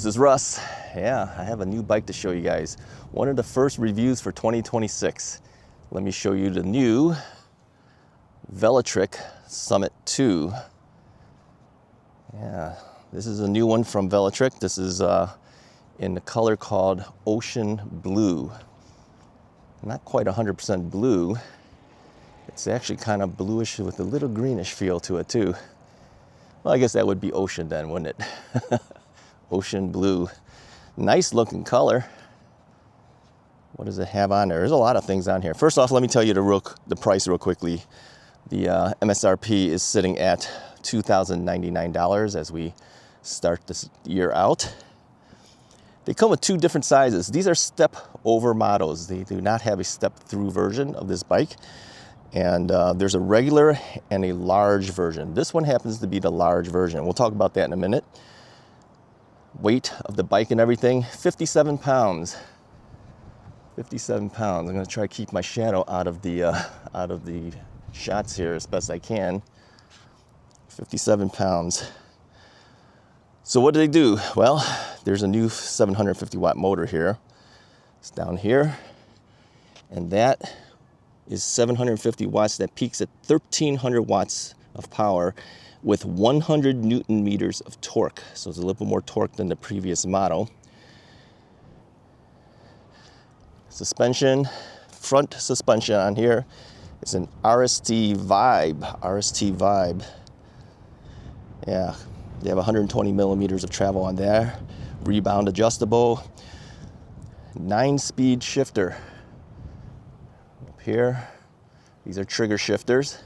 is Russ. Yeah, I have a new bike to show you guys. One of the first reviews for 2026. Let me show you the new Velotric Summit 2. Yeah, this is a new one from Velotric. This is in the color called Ocean Blue. Not quite 100% blue. It's actually kind of bluish with a little greenish feel to it too. Well, I guess that would be ocean then, wouldn't it? Ocean blue. Nice looking color. What does it have on there? There's a lot of things on here. First off, let me tell you the price real quickly. The MSRP is sitting at $2,099 as we start this year out. They come with two different sizes. These are step over models. They do not have a step through version of this bike. And there's a regular and a large version. This one happens to be the large version. We'll talk about that in a minute. Weight of the bike and everything, 57 pounds. 57 pounds. I'm gonna try to keep my shadow out of the shots here as best I can. 57 pounds. So what do they do? Well, there's a new 750 watt motor here. It's down here. And that is 750 watts that peaks at 1,300 watts of power with 100 Newton meters of torque. So it's a little bit more torque than the previous model. Suspension, front suspension on here. It's an RST Vibe. Yeah, you have 120 millimeters of travel on there. Rebound adjustable. 9-speed shifter. Up here, these are trigger shifters.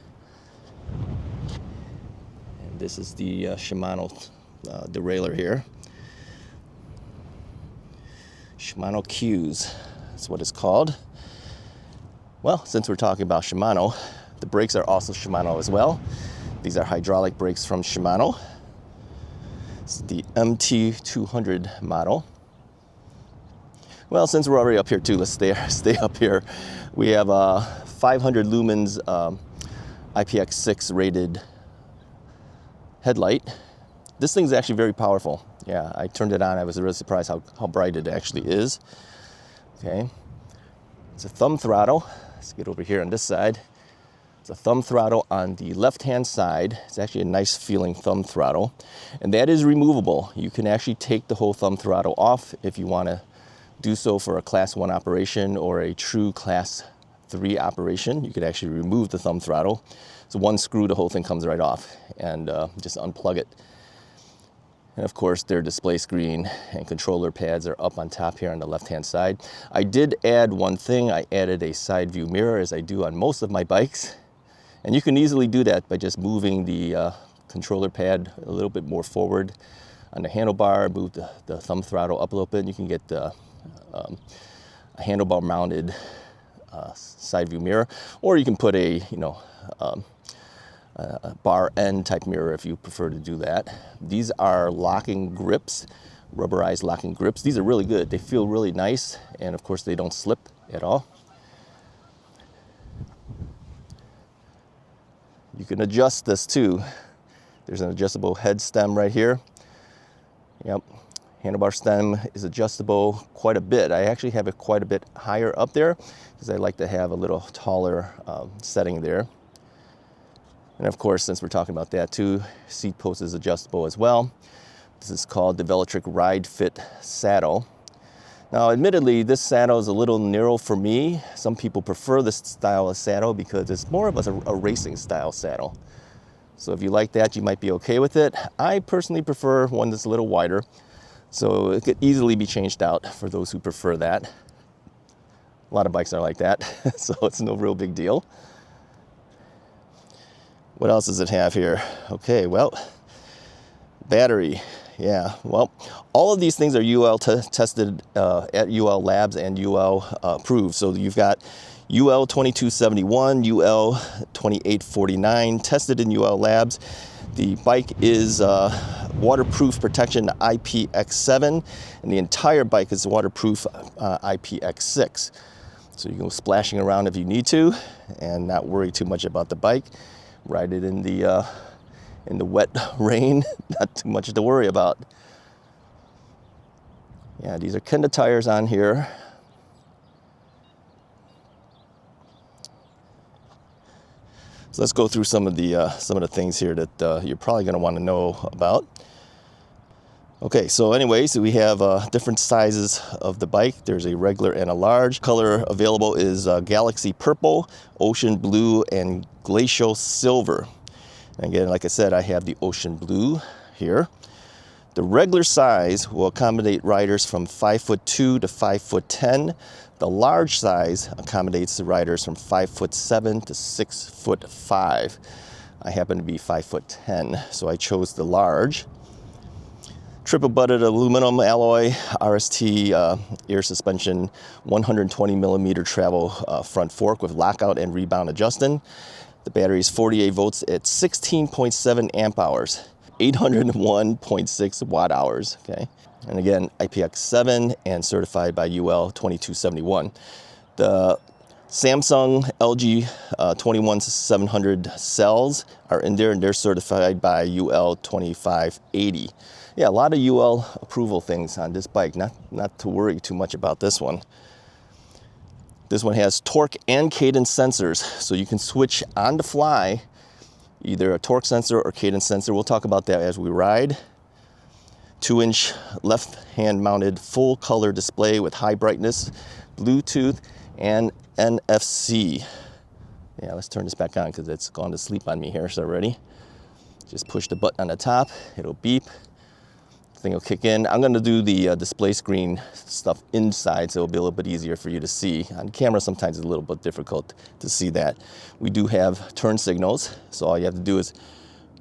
And this is the Shimano derailleur here. Shimano Q's, that's what it's called. Well, since we're talking about Shimano, the brakes are also Shimano as well. These are hydraulic brakes from Shimano. It's the MT200 model. Well, since we're already up here too, let's stay up here. We have a 500 lumens IPX6 rated headlight. This thing's actually very powerful. Yeah, I turned it on. I was really surprised how bright it actually is. Okay, it's a thumb throttle. Let's get over here on this side. It's a thumb throttle on the left-hand side. It's actually a nice feeling thumb throttle. And that is removable. You can actually take the whole thumb throttle off if you want to do so for a class 1 operation or a true class 3 operation. You could actually remove the thumb throttle. So one screw, the whole thing comes right off, and just unplug it. And of course, their display screen and controller pads are up on top here on the left-hand side. I did add one thing. I added a side view mirror, as I do on most of my bikes. And you can easily do that by just moving the controller pad a little bit more forward on the handlebar, move the thumb throttle up a little bit, and you can get a handlebar mounted side view mirror, or you can put a bar end type mirror if you prefer to do that. These are locking grips, rubberized locking grips. These are really good. They feel really nice, and of course they don't slip at all. You can adjust this too. There's an adjustable head stem right here. Yep. Handlebar stem is adjustable quite a bit. I actually have it quite a bit higher up there because I like to have a little taller setting there. And of course, since we're talking about that too, seat post is adjustable as well. This is called the Velotric Ride Fit Saddle. Now, admittedly, this saddle is a little narrow for me. Some people prefer this style of saddle because it's more of a racing style saddle. So if you like that, you might be okay with it. I personally prefer one that's a little wider. So it could easily be changed out for those who prefer that. A lot of bikes are like that, so it's no real big deal. What else does it have here? Okay, well, battery. Yeah, well, all of these things are UL tested at UL Labs and UL approved. So you've got UL 2271, UL 2849, tested in UL Labs. The bike is waterproof protection IPX7, and the entire bike is waterproof IPX6. So you can go splashing around if you need to and not worry too much about the bike. Ride it in the wet rain, not too much to worry about. Yeah, these are Kenda tires on here. So let's go through some of the things here that you're probably going to want to know about. Okay, so anyways, we have different sizes of the bike. There's a regular and a large. Color available is Galaxy Purple, Ocean Blue, and Glacial Silver. And again, like I said, I have the Ocean Blue here. The regular size will accommodate riders from 5'2" to 5'10". The large size accommodates the riders from 5'7" to 6'5". I happen to be 5'10", so I chose the large. Triple butted aluminum alloy, RST air suspension, 120 millimeter travel front fork with lockout and rebound adjusting. The battery is 48 volts at 16.7 amp hours, 801.6 watt hours. Okay, and again, IPX7 and certified by UL 2271. The Samsung LG 21700 cells are in there, and they're certified by UL 2580. Yeah, a lot of UL approval things on this bike. Not to worry too much about this one. This one has torque and cadence sensors, so you can switch on the fly either a torque sensor or cadence sensor. We'll talk about that as we ride. 2-inch left hand mounted full color display with high brightness, Bluetooth, and NFC. Yeah, let's turn this back on because it's gone to sleep on me here already. Just push the button on the top, it'll beep. Thing will kick in. I'm going to do the display screen stuff inside, so it'll be a little bit easier for you to see. On camera, sometimes it's a little bit difficult to see that. We do have turn signals, so all you have to do is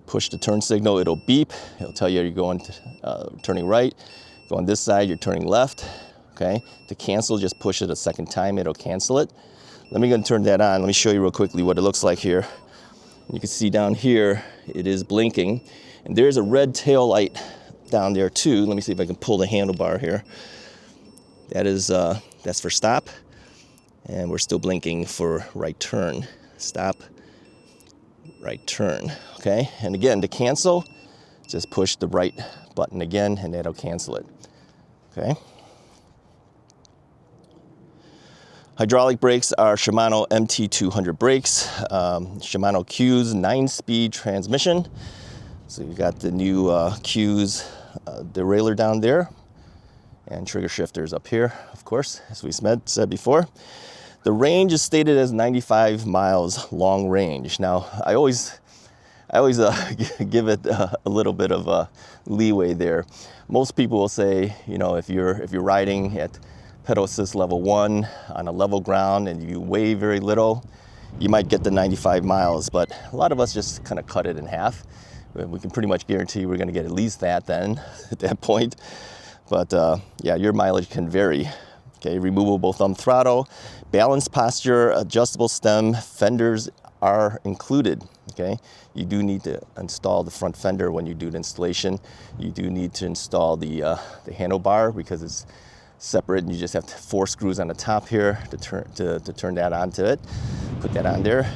push the turn signal. It'll beep. It'll tell you you're going turning right. Go on this side, you're turning left. Okay. To cancel, just push it a second time. It'll cancel it. Let me go and turn that on. Let me show you real quickly what it looks like here. You can see down here it is blinking, and there's a red tail light down there too. Let me see if I can pull the handlebar here. That is that's for stop, and we're still blinking for right turn. Stop, right turn. Okay, and again, to cancel, just push the right button again, and that'll cancel it. Okay. Hydraulic brakes are Shimano MT200 brakes. Shimano Q's 9-speed transmission. So you got the new Q's derailleur down there, and trigger shifters up here, of course, as we said before. The range is stated as 95 miles long range. Now, I always give it a little bit of leeway there. Most people will say, you know, if you're riding at pedal assist level 1 on a level ground and you weigh very little, you might get the 95 miles, but a lot of us just kind of cut it in half. We can pretty much guarantee we're going to get at least that then at that point. But yeah, your mileage can vary. Okay, removable thumb throttle, balance posture, adjustable stem, fenders are included. Okay, you do need to install the front fender when you do the installation. You do need to install the handlebar because it's separate, and you just have 4 screws on the top here to turn that onto it. Put that on there.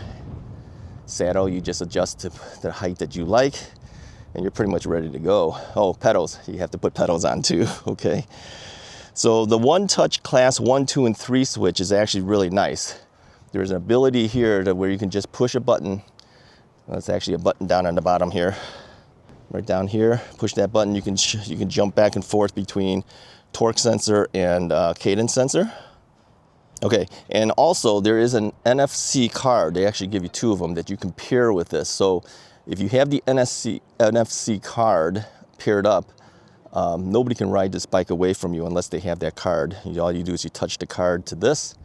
Saddle, you just adjust to the height that you like, and you're pretty much ready to go. Oh, pedals, you have to put pedals on too. Okay, so the one-touch class 1, 2, and 3 switch is actually really nice. There's an ability here where you can just push a button. That's actually a button down on the bottom here. Right down here, push that button. You can jump back and forth between torque sensor and cadence sensor. Okay, and also there is an NFC card. They actually give you 2 of them that you can pair with this. So if you have the NFC card paired up, nobody can ride this bike away from you unless they have that card. All you do is you touch the card to this,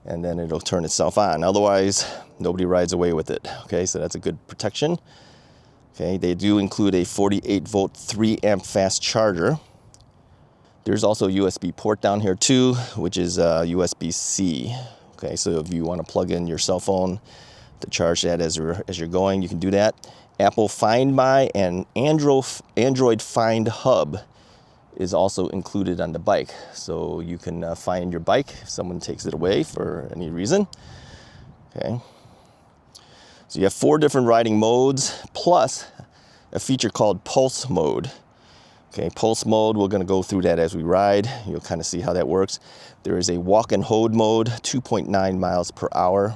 and then it'll turn itself on. Otherwise, nobody rides away with it. Okay, so that's a good protection. Okay, they do include a 48 volt 3 amp fast charger. There's also a USB port down here too, which is USB-C. Okay, so if you want to plug in your cell phone to charge that as you're going, you can do that. Apple Find My and Android Find Hub is also included on the bike. So you can find your bike if someone takes it away for any reason. Okay. So you have 4 different riding modes, plus a feature called Pulse Mode, Okay, pulse mode, we're going to go through that as we ride. You'll kind of see how that works. There is a walk and hold mode, 2.9 miles per hour,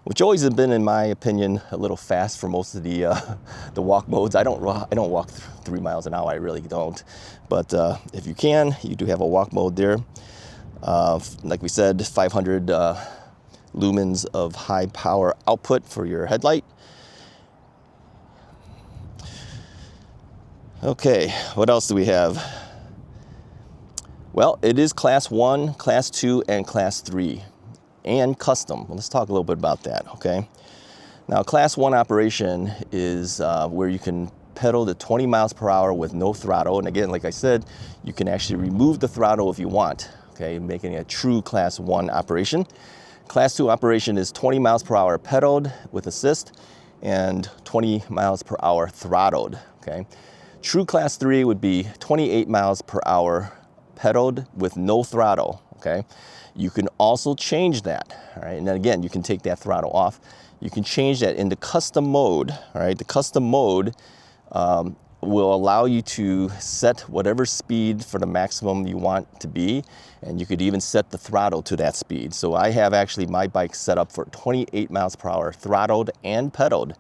which always has been, in my opinion, a little fast for most of the walk modes. I don't walk 3 miles an hour, I really don't. But if you can, you do have a walk mode there. Like we said, 500 lumens of high power output for your headlight. Okay, what else do we have? Well, it is Class 1, Class 2, and Class 3, and custom. Well, let's talk a little bit about that, okay? Now, Class 1 operation is where you can pedal to 20 miles per hour with no throttle. And again, like I said, you can actually remove the throttle if you want, okay, making it a true Class 1 operation. Class 2 operation is 20 miles per hour pedaled with assist and 20 miles per hour throttled, okay? True Class 3 would be 28 miles per hour pedaled with no throttle, okay? You can also change that, all right? And then again, you can take that throttle off. You can change that into custom mode, all right? The custom mode will allow you to set whatever speed for the maximum you want to be, and you could even set the throttle to that speed. So I have actually my bike set up for 28 miles per hour throttled and pedaled.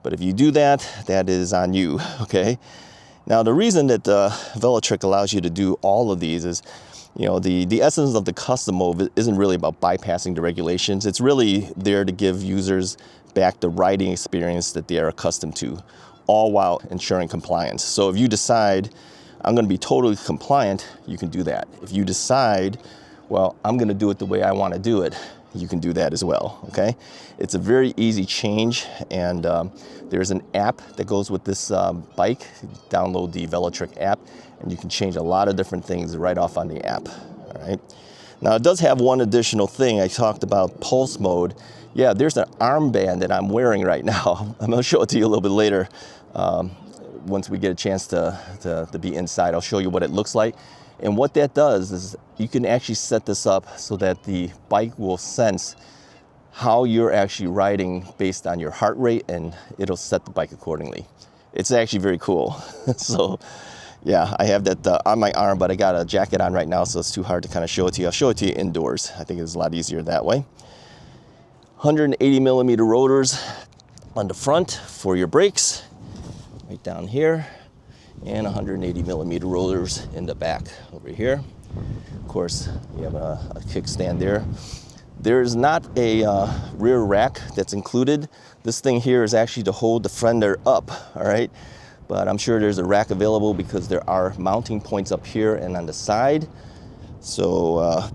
But if you do that, that is on you, okay? Now, the reason that Velotric allows you to do all of these is, you know, the essence of the custom mode isn't really about bypassing the regulations. It's really there to give users back the riding experience that they are accustomed to, all while ensuring compliance. So if you decide, I'm going to be totally compliant, you can do that. If you decide, well, I'm going to do it the way I want to do it, you can do that as well, okay? It's a very easy change, and there's an app that goes with this bike. Download the Velotric app, and you can change a lot of different things right off on the app, all right? Now, it does have one additional thing. I talked about pulse mode. Yeah, there's an armband that I'm wearing right now. I'm gonna show it to you a little bit later. Once we get a chance to be inside, I'll show you what it looks like. And what that does is you can actually set this up so that the bike will sense how you're actually riding based on your heart rate, and it'll set the bike accordingly. It's actually very cool. So yeah, I have that on my arm, but I got a jacket on right now, so it's too hard to kind of show it to you. I'll show it to you indoors. I think it's a lot easier that way. 180 millimeter rotors on the front for your brakes, right down here. And 180 millimeter rotors in the back over here. Of course, you have a kickstand there. There's not a rear rack that's included. This thing here is actually to hold the fender up, all right? But I'm sure there's a rack available because there are mounting points up here and on the side. So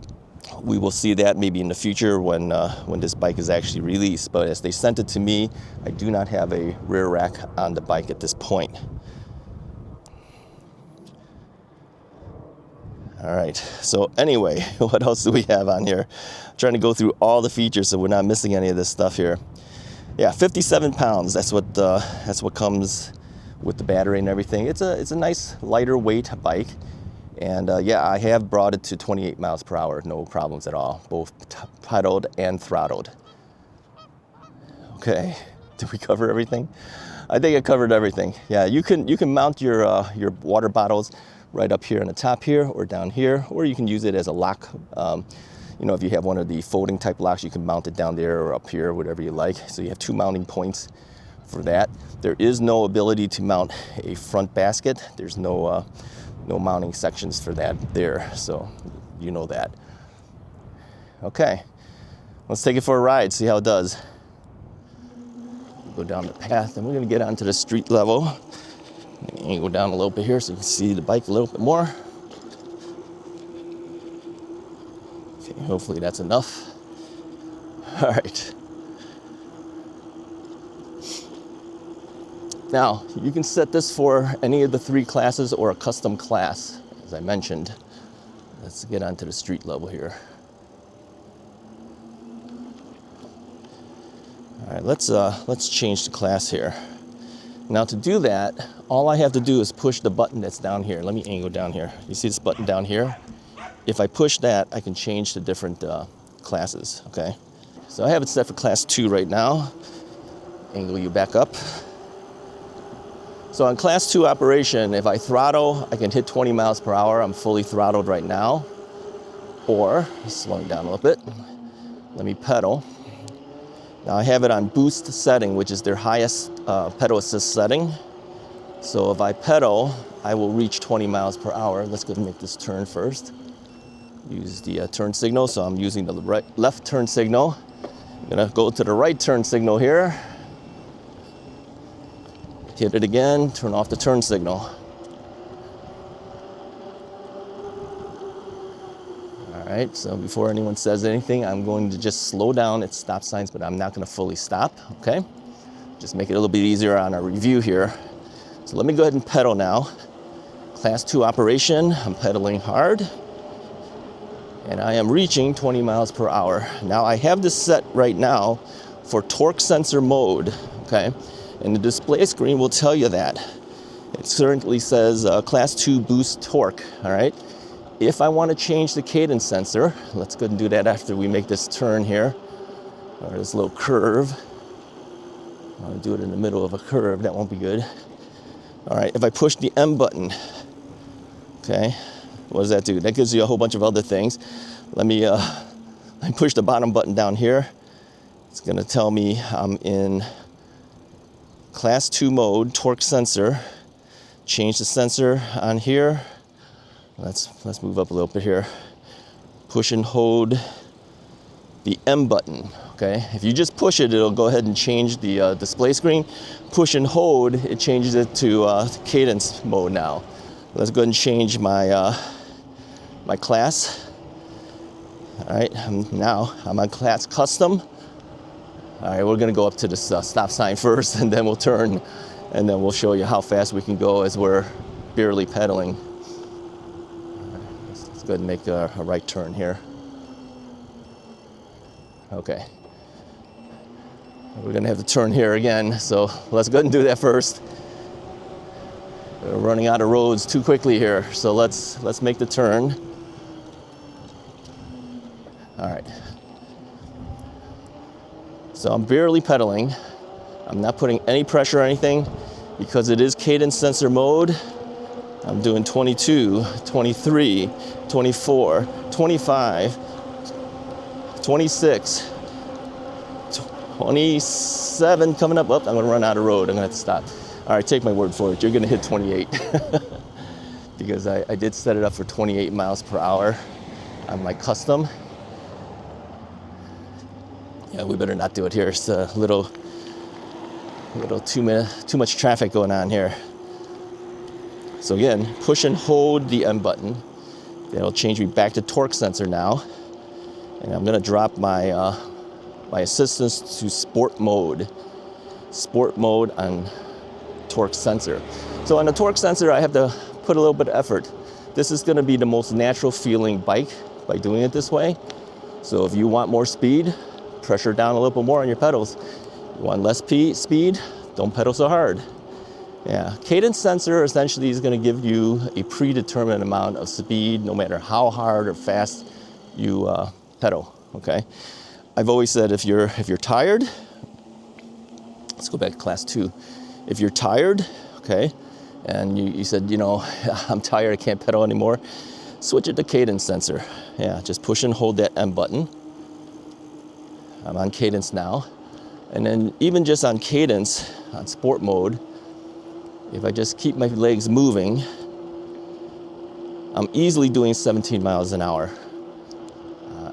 we will see that maybe in the future when this bike is actually released. But as they sent it to me, I do not have a rear rack on the bike at this point. All right, so anyway, what else do we have on here? I'm trying to go through all the features so we're not missing any of this stuff here. Yeah, 57 pounds, that's what comes with the battery and everything. It's a nice lighter weight bike. And yeah, I have brought it to 28 miles per hour, no problems at all, both pedaled and throttled. Okay, did we cover everything? I think I covered everything. Yeah, you can mount your water bottles right up here on the top here or down here, or you can use it as a lock. You know, if you have one of the folding type locks, you can mount it down there or up here, whatever you like. So you have two mounting points for that. There is no ability to mount a front basket. There's no mounting sections for that there, so you know that. Okay, let's take it for a ride, see how it does. Go down the path, and we're gonna get onto the street level. And go down a little bit here so you can see the bike a little bit more. Okay, hopefully that's enough. All right. Now, you can set this for any of the 3 classes or a custom class, as I mentioned. Let's get onto the street level here. All right, let's change the class here. Now to do that, all I have to do is push the button that's down here. Let me angle down here. You see this button down here? If I push that, I can change the different classes, okay? So I have it set for class 2 right now. Angle you back up. So on class 2 operation, if I throttle, I can hit 20 miles per hour. I'm fully throttled right now. Or, slowing down a little bit, let me pedal. Now I have it on boost setting, which is their highest pedal assist setting. So if I pedal, I will reach 20 miles per hour. Let's go ahead and make this turn first. Use the turn signal, so I'm using the left turn signal. I'm gonna go to the right turn signal here. Hit it again, turn off the turn signal. All right, so before anyone says anything, I'm going to just slow down at stop signs, but I'm not gonna fully stop, okay? Just make it a little bit easier on our review here. So let me go ahead and pedal now. Class 2 operation, I'm pedaling hard. And I am reaching 20 miles per hour. Now I have this set right now for torque sensor mode, okay? And the display screen will tell you that. It currently says class 2 boost torque, all right? If I want to change the cadence sensor, let's go ahead and do that after we make this turn here, or this little curve. I'll do it in the middle of a curve, that won't be good. All right, if I push the M button, okay, what does that do? That gives you a whole bunch of other things. Let me push the bottom button down here. It's gonna tell me I'm in class 2 mode, torque sensor. Change the sensor on here. Let's move up a little bit here. Push and hold the M button, okay? If you just push it, it'll go ahead and change the display screen. Push and hold, it changes it to cadence mode now. Let's go ahead and change my my class. All right, now I'm on class custom. All right, we're gonna go up to this stop sign first, and then we'll turn, and then we'll show you how fast we can go as we're barely pedaling. All right, let's go ahead and make a right turn here. Okay. We're gonna have to turn here again, so let's go ahead and do that first. We're running out of roads too quickly here, so let's make the turn. All right. So I'm barely pedaling. I'm not putting any pressure or anything because it is cadence sensor mode. I'm doing 22, 23, 24, 25, 26, 27 coming up. Oh, I'm gonna run out of road. I'm gonna have to stop. All right, take my word for it. You're gonna hit 28 because I did set it up for 28 miles per hour on my custom. Yeah, we better not do it here. It's a little too much traffic going on here. So again, push and hold the M button. That'll change me back to torque sensor now. And I'm gonna drop my my assistance to sport mode. Sport mode on torque sensor. So on the torque sensor, I have to put a little bit of effort. This is gonna be the most natural feeling bike by doing it this way. So if you want more speed, pressure down a little bit more on your pedals. You want less speed, don't pedal so hard. Yeah, cadence sensor essentially is going to give you a predetermined amount of speed no matter how hard or fast you pedal, okay? I've always said if you're tired, let's go back to class 2. If you're tired, okay, and you said, you know, I'm tired, I can't pedal anymore, switch it to cadence sensor. Yeah, just push and hold that M button. I'm on cadence now. And then even just on cadence, on sport mode, if I just keep my legs moving, I'm easily doing 17 miles an hour.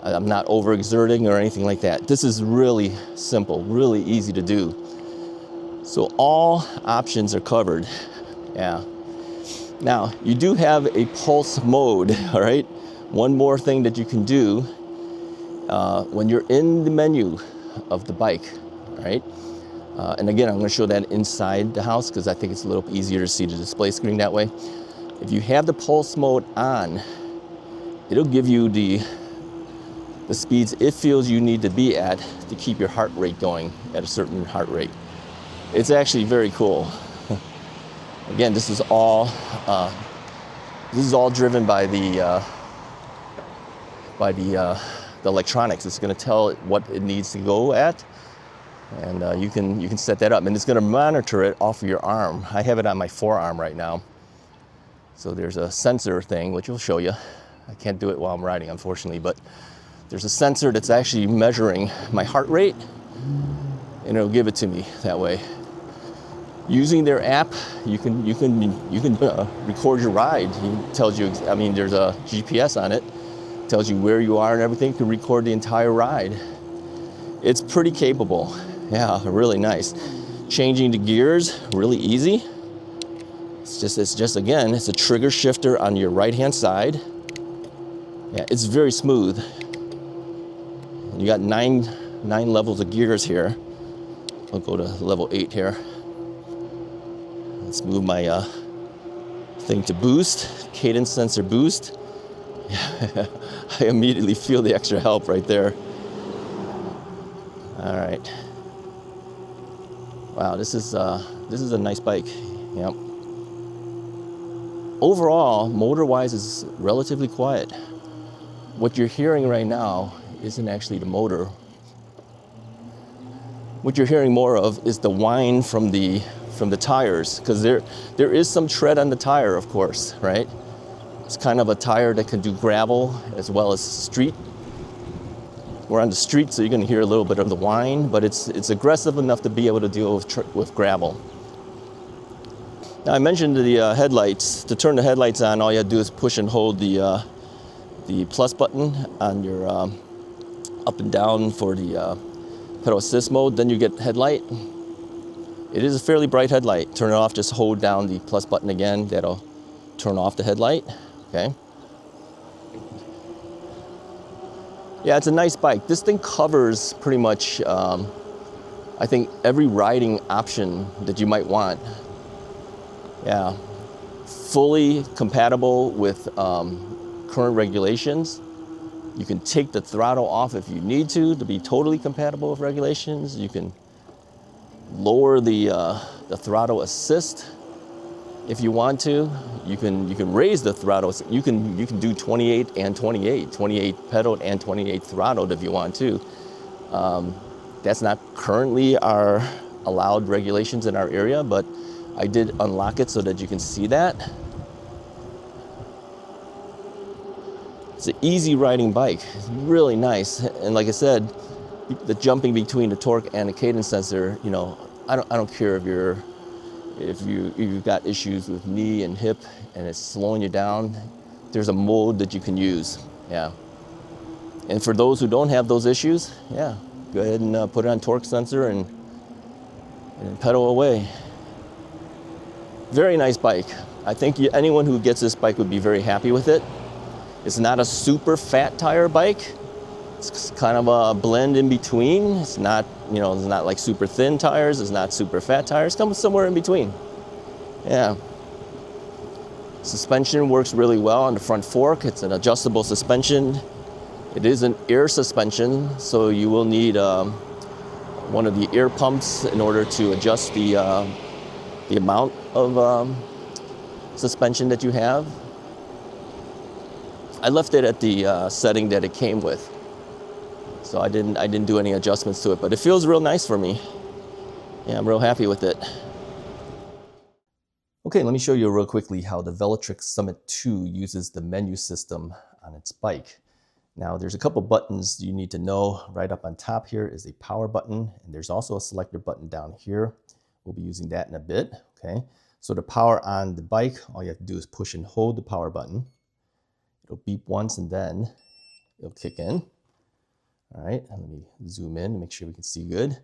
I'm not overexerting or anything like that. This is really simple, really easy to do. So all options are covered, yeah. Now, you do have a pulse mode, all right? One more thing that you can do when you're in the menu of the bike, right? And again, I'm going to show that inside the house because I think it's a little easier to see the display screen that way. If you have the pulse mode on, it'll give you the speeds it feels you need to be at to keep your heart rate going at a certain heart rate. It's actually very cool. Again, this is all driven by the electronics. It's going to tell it what it needs to go at. And you can set that up, and it's going to monitor it off of your arm. I have it on my forearm right now. So there's a sensor thing, which will show you. I can't do it while I'm riding, unfortunately, but there's a sensor that's actually measuring my heart rate, and it'll give it to me that way. Using their app, you can record your ride. It tells you, I mean, there's a GPS on it. It tells you where you are and everything. You can record the entire ride. It's pretty capable. Yeah, really nice. Changing the gears, really easy. It's just again, it's a trigger shifter on your right-hand side. Yeah, it's very smooth. You got nine levels of gears here. I'll go to level 8 here. Let's move my thing to boost, cadence sensor boost. I immediately feel the extra help right there. All right. Wow, this is a nice bike. Yep. Overall, motor-wise, is relatively quiet. What you're hearing right now isn't actually the motor. What you're hearing more of is the whine from the tires, because there is some tread on the tire, of course, right? It's kind of a tire that can do gravel as well as street. We're on the street, so you're going to hear a little bit of the whine, but it's aggressive enough to be able to deal with gravel. Now, I mentioned the headlights. To turn the headlights on, all you have to do is push and hold the plus button on your up and down for the pedal assist mode. Then you get headlight. It is a fairly bright headlight. Turn it off, just hold down the plus button again. That'll turn off the headlight. Okay. Yeah, it's a nice bike. This thing covers pretty much, I think, every riding option that you might want. Yeah, fully compatible with current regulations. You can take the throttle off if you need to be totally compatible with regulations. You can lower the throttle assist if you want to. You can raise the throttle. You can do 28 and 28 pedaled and 28 throttled if you want to. That's not currently our allowed regulations in our area, but I did unlock it so that you can see that. It's an easy riding bike. It's really nice, and like I said, the jumping between the torque and the cadence sensor. You know, I don't care if you've got issues with knee and hip and it's slowing you down. There's a mode that you can use. Yeah. And for those who don't have those issues, yeah, go ahead and put it on torque sensor and pedal away. Very nice bike. I think anyone who gets this bike would be very happy with it. It's not a super fat tire bike. It's kind of a blend in between. It's not, you know, it's not like super thin tires. It's not super fat tires. It comes somewhere in between. Yeah. Suspension works really well on the front fork. It's an adjustable suspension. It is an air suspension, so you will need one of the air pumps in order to adjust the amount of suspension that you have. I left it at the setting that it came with, so I didn't do any adjustments to it, but it feels real nice for me. Yeah, I'm real happy with it. Okay, let me show you real quickly how the Velotric Summit 2 uses the menu system on its bike. Now, there's a couple buttons you need to know. Right up on top here is a power button, and there's also a selector button down here. We'll be using that in a bit, okay? So to power on the bike, all you have to do is push and hold the power button. It'll beep once and then it'll kick in. All right, and let me zoom in to make sure we can see good.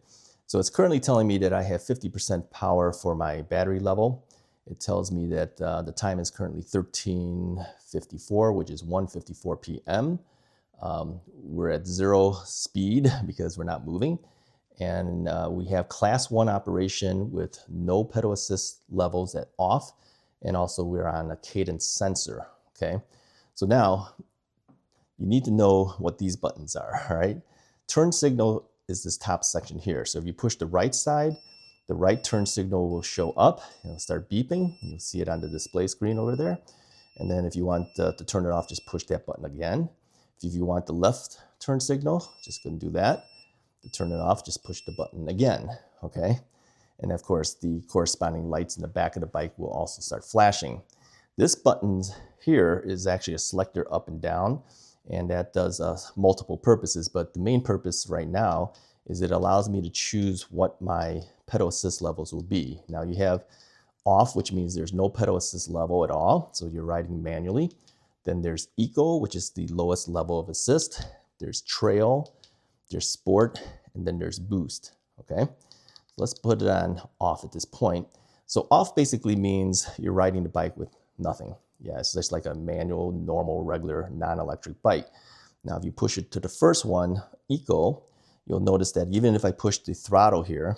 So it's currently telling me that I have 50% power for my battery level. It tells me that the time is currently 13:54, which is 1:54 p.m. We're at 0 speed because we're not moving. And we have class 1 operation with no pedal assist levels at off. And also we're on a cadence sensor, okay? So now you need to know what these buttons are, all right? Turn signal is this top section here. So if you push the right side, the right turn signal will show up. It'll start beeping. You'll see it on the display screen over there. And then if you want to turn it off, just push that button again. If you want the left turn signal, just go and do that. To turn it off, just push the button again, okay? And of course, the corresponding lights in the back of the bike will also start flashing. This button here is actually a selector up and down, and that does multiple purposes, but the main purpose right now is it allows me to choose what my pedal assist levels will be. Now you have off, which means there's no pedal assist level at all, so you're riding manually. Then there's eco, which is the lowest level of assist. There's trail, there's sport, and then there's boost, okay? Let's put it on off at this point. So off basically means you're riding the bike with nothing. Yeah, it's just like a manual, normal, regular, non-electric bike. Now, if you push it to the first one, eco, you'll notice that even if I push the throttle here,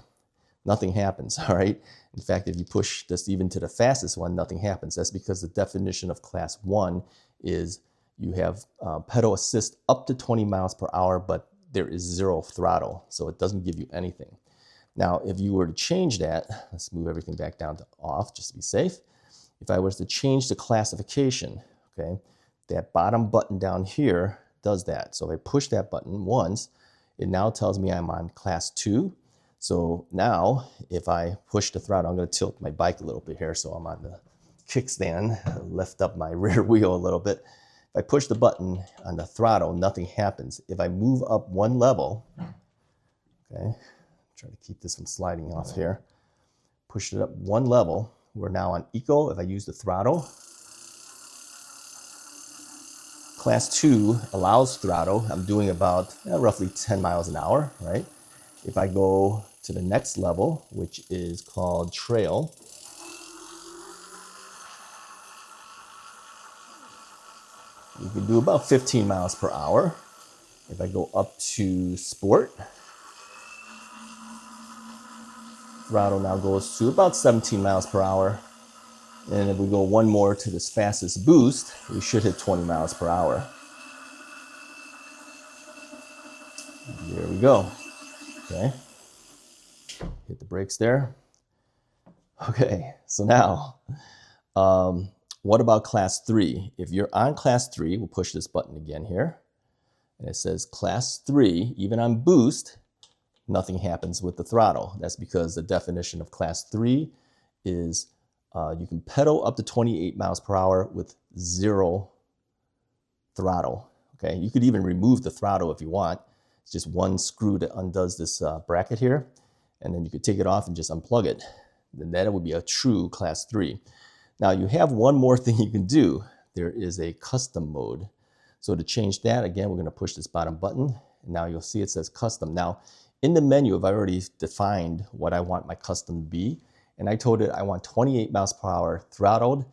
nothing happens, all right? In fact, if you push this even to the fastest one, nothing happens. That's because the definition of class 1 is you have pedal assist up to 20 miles per hour, but there is 0 throttle, so it doesn't give you anything. Now, if you were to change that, let's move everything back down to off just to be safe. If I was to change the classification, okay, that bottom button down here does that. So if I push that button once, it now tells me I'm on class 2. So now if I push the throttle, I'm going to tilt my bike a little bit here so I'm on the kickstand, lift up my rear wheel a little bit. If I push the button on the throttle, nothing happens. If I move up one level, okay, try to keep this from sliding off here, push it up one level, we're now on eco. If I use the throttle, class 2 allows throttle. I'm doing about roughly 10 miles an hour, right? If I go to the next level, which is called trail, you can do about 15 miles per hour. If I go up to sport, throttle now goes to about 17 miles per hour. And if we go one more to this fastest boost, we should hit 20 miles per hour. There we go. Okay. Hit the brakes there. Okay, so now, what about class 3? If you're on class 3, we'll push this button again here. And it says class 3, even on boost, nothing happens with the throttle. That's because the definition of class 3 is you can pedal up to 28 miles per hour with 0 throttle. Okay, you could even remove the throttle if you want. It's just one screw that undoes this bracket here, and then you could take it off and just unplug it. Then that would be a true class 3. Now you have one more thing you can do. There is a custom mode. So to change that, again, we're going to push this bottom button, and now you'll see it says custom. Now in the menu, I've already defined what I want my custom to be, and I told it I want 28 miles per hour throttled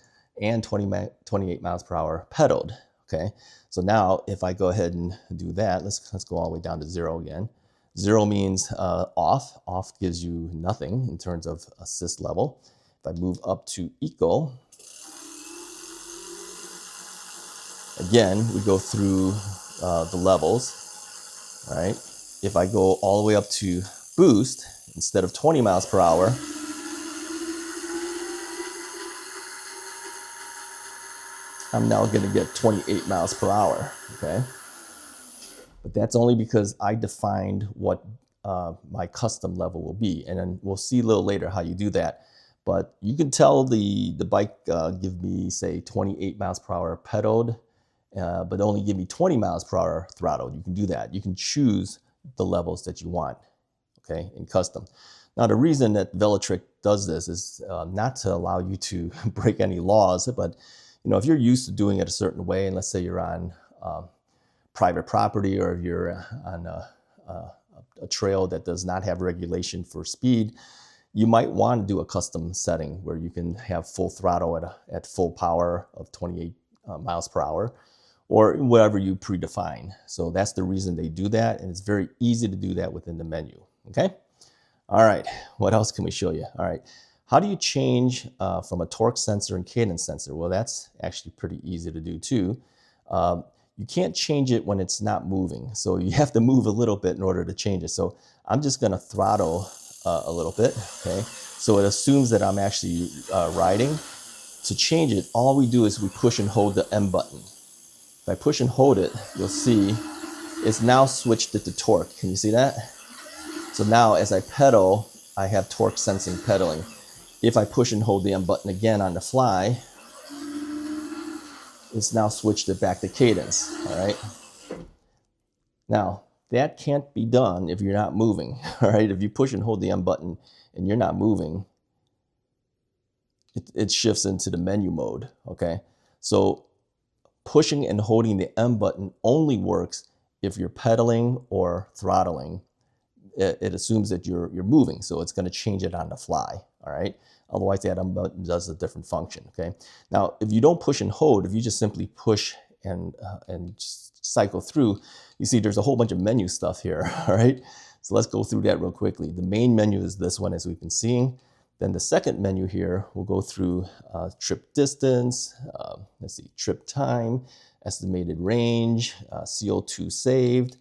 and 28 miles per hour pedaled. Okay, so now if I go ahead and do that, let's go all the way down to 0 again. 0 means off. Off gives you nothing in terms of assist level. If I move up to eco, again, we go through the levels, all right? If I go all the way up to boost, instead of 20 miles per hour, I'm now going to get 28 miles per hour, okay? But that's only because I defined what my custom level will be. And then we'll see a little later how you do that. But you can tell the bike give me, say, 28 miles per hour pedaled, but only give me 20 miles per hour throttled. You can do that. You can choose the levels that you want, okay, in custom. Now, the reason that Velotric does this is not to allow you to break any laws, but you know, if you're used to doing it a certain way, and let's say you're on private property, or if you're on a trail that does not have regulation for speed, you might want to do a custom setting where you can have full throttle at full power of 28 miles per hour, or whatever you predefine. So that's the reason they do that, and it's very easy to do that within the menu, okay? All right, what else can we show you? All right, how do you change from a torque sensor and cadence sensor? Well, that's actually pretty easy to do too. You can't change it when it's not moving, so you have to move a little bit in order to change it. So I'm just gonna throttle a little bit, okay? So it assumes that I'm actually riding. To change it, all we do is we push and hold the M button. If I push and hold it, you'll see it's now switched it to torque. Can you see that? So now as I pedal, I have torque sensing pedaling. If I push and hold the M button again on the fly, it's now switched it back to cadence, all right? Now, that can't be done if you're not moving, all right? If you push and hold the M button and you're not moving, it shifts into the menu mode, okay? So pushing and holding the M button only works if you're pedaling or throttling. It assumes that you're moving, so it's going to change it on the fly, all right? Otherwise, that M button does a different function, okay? Now, if you don't push and hold, if you just simply push and just cycle through, you see there's a whole bunch of menu stuff here, all right? So let's go through that real quickly. The main menu is this one, as we've been seeing. Then the second menu here, we'll go through trip distance, let's see, trip time, estimated range, CO2 saved,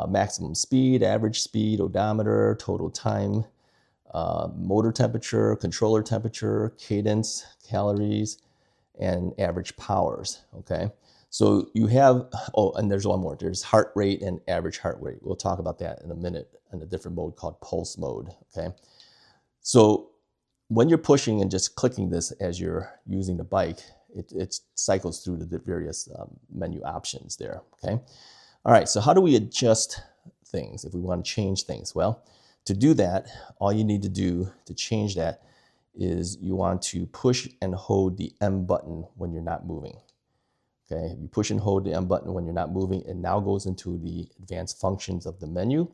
maximum speed, average speed, odometer, total time, motor temperature, controller temperature, cadence, calories, and average powers, okay? So you have, oh, and there's one more. There's heart rate and average heart rate. We'll talk about that in a minute in a different mode called pulse mode, okay? So when you're pushing and just clicking this as you're using the bike, it cycles through the various menu options there, okay? All right, so how do we adjust things if we want to change things? Well, to do that, all you need to do to change that is you want to push and hold the M button when you're not moving. Okay, you push and hold the M button when you're not moving, it now goes into the advanced functions of the menu.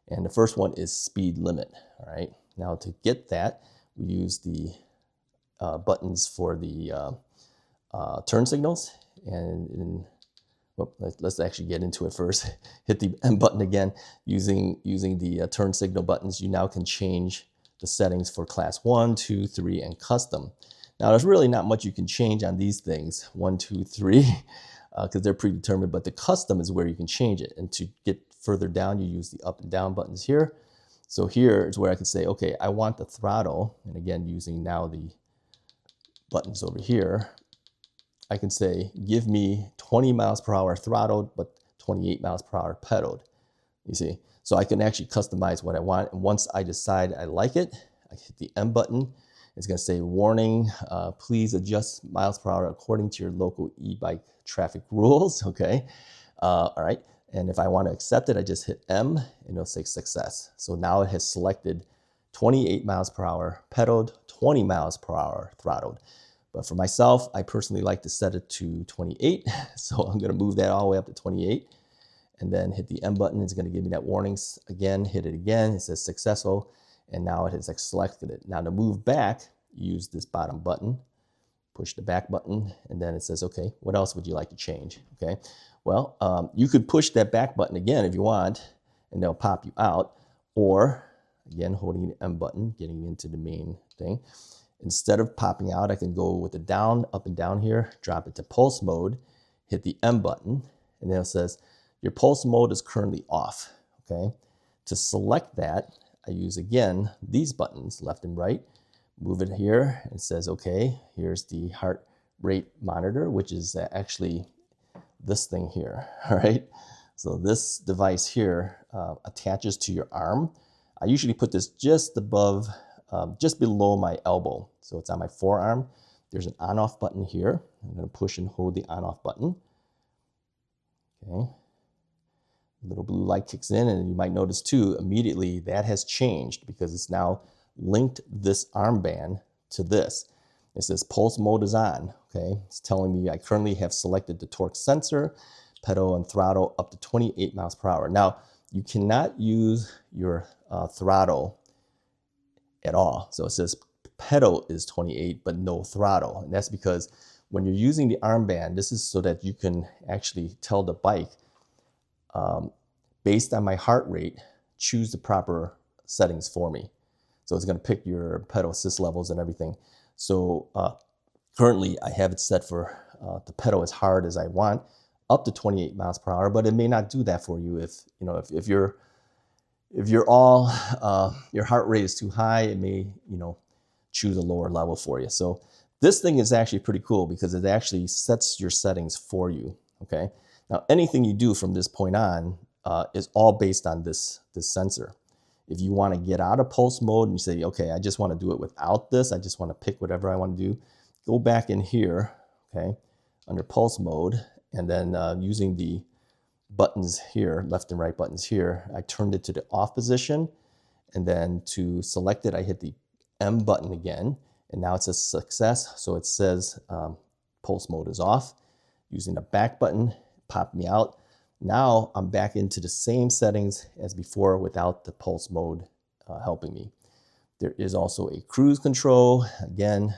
And the first one is speed limit, all right? Now to get that, we use the buttons for the turn signals. And well, let's actually get into it first. Hit the M button again. Using the turn signal buttons, you now can change the settings for class 1, 2, 3, and custom. Now, there's really not much you can change on these things, 1, 2, 3, because they're predetermined, but the custom is where you can change it. And to get further down, you use the up and down buttons here. So here is where I can say, okay, I want the throttle, and again, using now the buttons over here, I can say, give me 20 miles per hour throttled, but 28 miles per hour pedaled, you see? So I can actually customize what I want. And once I decide I like it, I hit the M button. It's gonna say, warning, please adjust miles per hour according to your local e-bike traffic rules, okay? All right, and if I wanna accept it, I just hit M and it'll say success. So now it has selected 28 miles per hour pedaled, 20 miles per hour throttled. But for myself, I personally like to set it to 28. So I'm gonna move that all the way up to 28 and then hit the M button. It's gonna give me that warnings again, hit it again. It says successful. And now it has selected it. Now to move back, use this bottom button, push the back button, and then it says, okay, what else would you like to change? Okay, well, you could push that back button again if you want, and they'll pop you out, or again, holding the M button, getting into the main thing. Instead of popping out, I can go with the down, up and down here, drop it to pulse mode, hit the M button, and then it says, your pulse mode is currently off, okay? To select that, I use, again, these buttons, left and right, move it here, and it says, okay, here's the heart rate monitor, which is actually this thing here, all right? So this device here attaches to your arm. I usually put this just above, just below my elbow. So it's on my forearm. There's an on-off button here. I'm gonna push and hold the on-off button. Okay. A little blue light kicks in, and you might notice too, immediately that has changed because it's now linked this armband to this. It says pulse mode is on, okay? It's telling me I currently have selected the torque sensor, pedal and throttle up to 28 miles per hour. Now, you cannot use your throttle at all. So it says pedal is 28, but no throttle. And that's because when you're using the armband, this is so that you can actually tell the bike, based on my heart rate, choose the proper settings for me. So it's gonna pick your pedal assist levels and everything. So currently I have it set for the pedal as hard as I want, up to 28 miles per hour, but it may not do that for you if you're all, your heart rate is too high, it may, choose a lower level for you. So this thing is actually pretty cool because it actually sets your settings for you, okay? Now, anything you do from this point on is all based on this sensor. If you want to get out of pulse mode and you say, okay, I just want to do it without this, I just want to pick whatever I want to do, go back in here, okay, under pulse mode, and then using the buttons here, left and right buttons here, I turned it to the off position, and then to select it, I hit the M button again, and now it says success, so it says pulse mode is off. Using the back button, popped me out. Now I'm back into the same settings as before without the pulse mode helping me. There is also a cruise control. Again,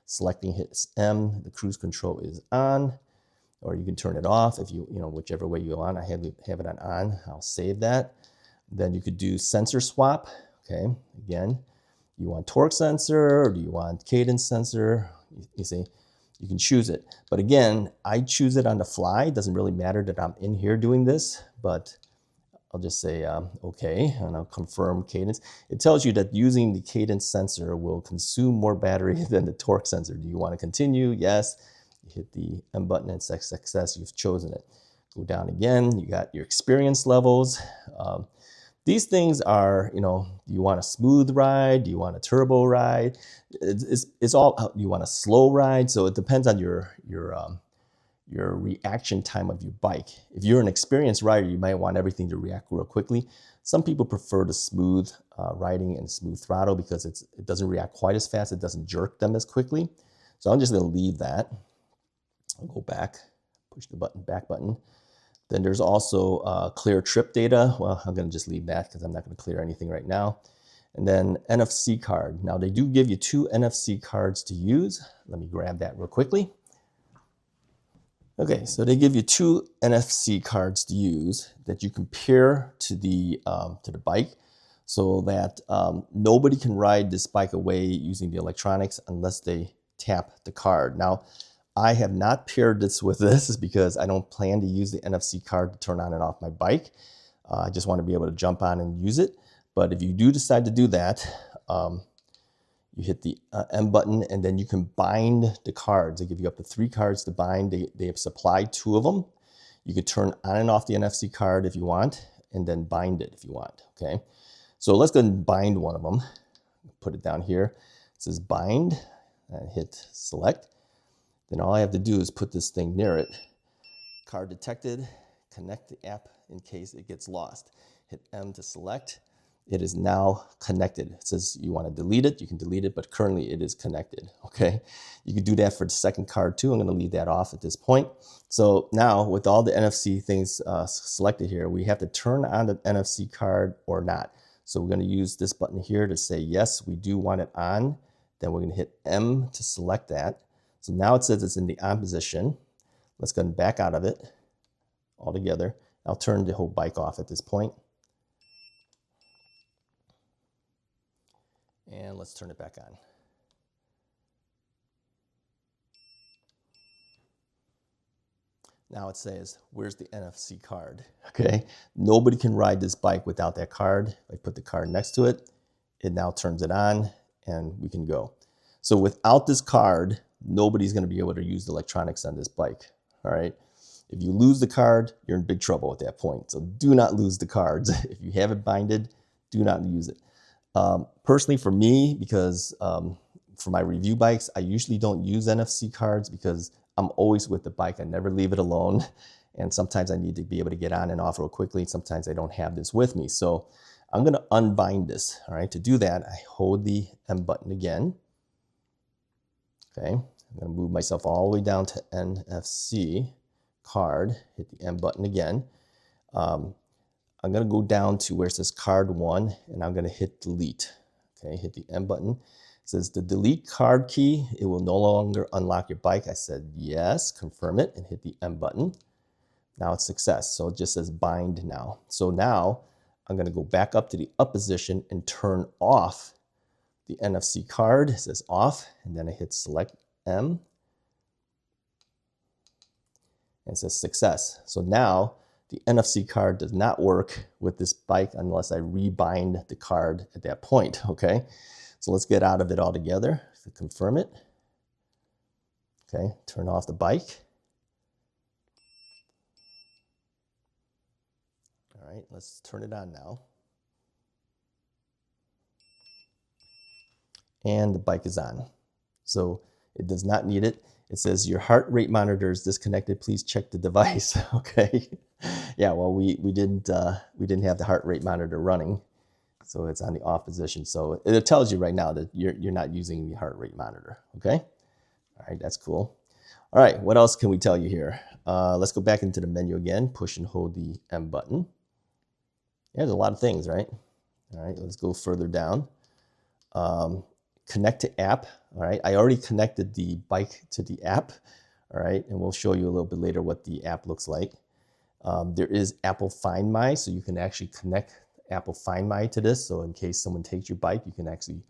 selecting hits M, the cruise control is on, or you can turn it off if you know, whichever way you want. I have it on. I'll save that. Then you could do sensor swap. Okay, again, you want torque sensor or do you want cadence sensor? You see, you can choose it. But again, I choose it on the fly. It doesn't really matter that I'm in here doing this, but I'll just say okay, and I'll confirm cadence. It tells you that using the cadence sensor will consume more battery than the torque sensor. Do you want to continue? Yes. You hit the M button and success, you've chosen it. Go down again, you got your experience levels. These things are, you know, do you want a smooth ride? Do you want a turbo ride? It's all, you want a slow ride? So it depends on your reaction time of your bike. If you're an experienced rider, you might want everything to react real quickly. Some people prefer the smooth riding and smooth throttle because it doesn't react quite as fast. It doesn't jerk them as quickly. So I'm just gonna leave that. I'll go back, push the back button. Then there's also clear trip data. Well, I'm gonna just leave that because I'm not gonna clear anything right now. And then NFC card. Now they do give you 2 NFC cards to use. Let me grab that real quickly. Okay, so they give you 2 NFC cards to use that you compare to the bike, so that nobody can ride this bike away using the electronics unless they tap the card. Now, I have not paired this with this because I don't plan to use the NFC card to turn on and off my bike. I just want to be able to jump on and use it. But if you do decide to do that, you hit the M button and then you can bind the cards. They give you up to 3 cards to bind. They have supplied 2 of them. You could turn on and off the NFC card if you want, and then bind it if you want, okay? So let's go and bind one of them. Put it down here. It says bind, and hit select. Then all I have to do is put this thing near it. Card detected, connect the app in case it gets lost. Hit M to select. It is now connected. It says you want to delete it, you can delete it, but currently it is connected, okay? You can do that for the second card too. I'm gonna leave that off at this point. So now with all the NFC things selected here, we have to turn on the NFC card or not. So we're gonna use this button here to say, yes, we do want it on. Then we're gonna hit M to select that. So now it says it's in the on position. Let's go back out of it altogether. I'll turn the whole bike off at this point. And let's turn it back on. Now it says, where's the NFC card? Okay, nobody can ride this bike without that card. I put the card next to it. It now turns it on and we can go. So without this card, nobody's gonna be able to use the electronics on this bike, all right? If you lose the card, you're in big trouble at that point. So do not lose the cards. If you have it binded, do not use it. Personally for me, because for my review bikes, I usually don't use NFC cards because I'm always with the bike. I never leave it alone. And sometimes I need to be able to get on and off real quickly. Sometimes I don't have this with me. So I'm gonna unbind this, all right? To do that, I hold the M button again. Okay, I'm gonna move myself all the way down to NFC card, hit the M button again. I'm gonna go down to where it says card 1 and I'm gonna hit delete. Okay, hit the M button. It says the delete card key, it will no longer unlock your bike. I said yes, confirm it and hit the M button. Now it's success, so it just says bind now. So now I'm gonna go back up to the up position and turn off the NFC card. It says off, and then I hit select M, and it says success. So now the NFC card does not work with this bike unless I rebind the card at that point, okay? So let's get out of it altogether to confirm it. Okay, turn off the bike. All right, let's turn it on now. and the bike is on. So it does not need it. It says your heart rate monitor is disconnected. Please check the device. Okay. Yeah, well, we didn't have the heart rate monitor running, so it's on the off position. So it tells you right now that you're not using the heart rate monitor. Okay. All right, that's cool. All right, what else can we tell you here? Let's go back into the menu again. Push and hold the M button. Yeah, there's a lot of things, right? All right, let's go further down. Connect to app. All right, I already connected the bike to the app. All right, and we'll show you a little bit later what the app looks like. There is Apple Find My, so you can actually connect Apple Find My to this. So in case someone takes your bike, you can actually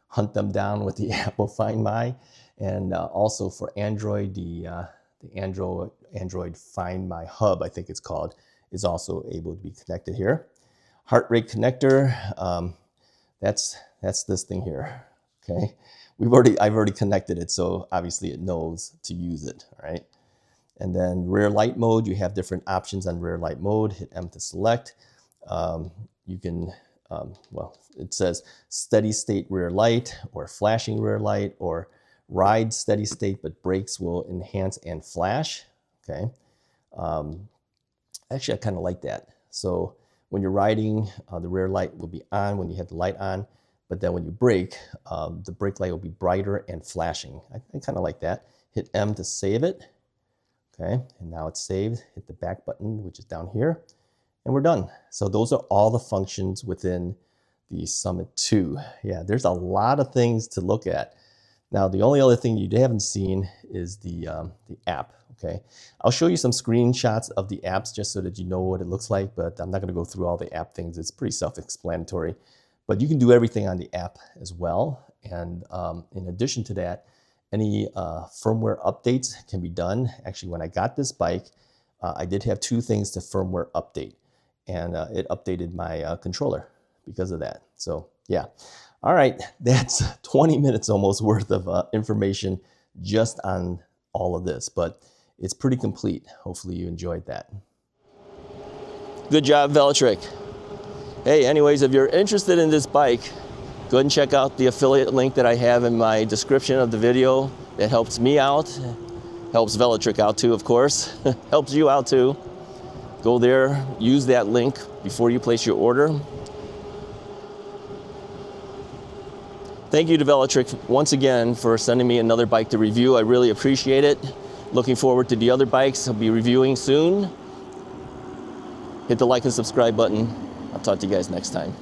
hunt them down with the Apple Find My. And also for Android, the Android Find My Hub, I think it's called, is also able to be connected here. Heart rate connector, that's this thing here. Okay, I've already connected it, so obviously it knows to use it. All right. And then rear light mode, you have different options on rear light mode. Hit M to select. You can, well, it says steady state rear light or flashing rear light or ride steady state, but brakes will enhance and flash. Okay. Actually, I kind of like that. So when you're riding, the rear light will be on when you have the light on, but then when you brake, the brake light will be brighter and flashing. I kind of like that. Hit M to save it. Okay, and now it's saved. Hit the back button, which is down here, and we're done. So those are all the functions within the Summit 2. Yeah, there's a lot of things to look at. Now, the only other thing you haven't seen is the app. Okay, I'll show you some screenshots of the apps just so that you know what it looks like, but I'm not going to go through all the app things. It's pretty self-explanatory, but you can do everything on the app as well. And in addition to that, any firmware updates can be done. Actually, when I got this bike, I did have 2 things to firmware update, and it updated my controller because of that. So yeah. All right, that's 20 minutes almost worth of information just on all of this, but it's pretty complete. Hopefully you enjoyed that. Good job, Velotric. Hey, anyways, if you're interested in this bike, go ahead and check out the affiliate link that I have in my description of the video. It helps me out, helps Velotric out too, of course, helps you out too. Go there, use that link before you place your order. Thank you to Velotric once again for sending me another bike to review. I really appreciate it. Looking forward to the other bikes I'll be reviewing soon. Hit the like and subscribe button. I'll talk to you guys next time.